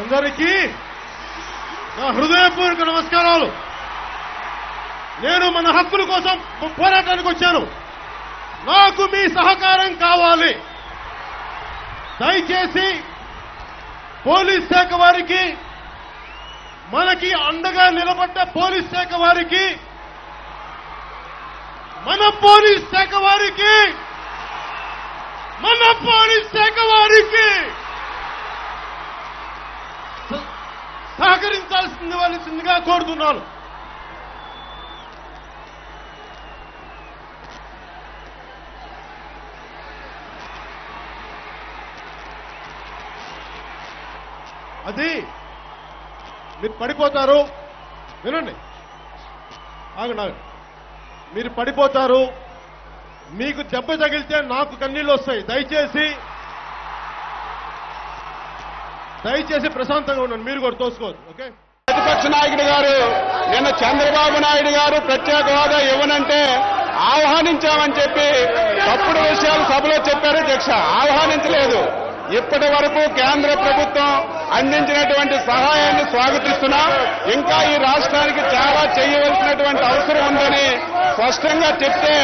అందరికీ నా హృదయపూర్వక నమస్కారాలు. నేను మన హక్కుల కోసం పోరాటానికి వచ్చాను. నాకు మీ సహకారం కావాలి. దయచేసి పోలీస్ శాఖ వారికి, మనకి అండగా నిలబడ్డ పోలీస్ శాఖ వారికి, మన పోలీస్ శాఖ వారికి సహకరించాల్సిందిగా కోరుతున్నాను. అది మీరు పడిపోతారు. వినండి, ఆగండి. మీరు పడిపోతారు. మీకు దెబ్బ తగిలితే నాకు కన్నీళ్ళు వస్తాయి. దయచేసి ప్రశాంతంగా ఉండండి. మీరు కూడా తోసుకోవద్దు. ఓకే. ప్రతిపక్ష నాయకుడు గారు నిన్న చంద్రబాబు నాయుడు గారు ప్రత్యేక హోదా ఇవ్వనంటే ఆహ్వానించామని చెప్పి తప్పుడు విషయాలు సభలో చెప్పారు. అధ్యక్ష, ఆహ్వానించలేదు. ఇప్పటి వరకు కేంద్ర ప్రభుత్వం అందించినటువంటి సహాయాన్ని స్వాగతిస్తున్నా, ఇంకా ఈ రాష్ట్రానికి చాలా చేయవలసినటువంటి అవసరం ఉందని స్పష్టంగా చెప్తే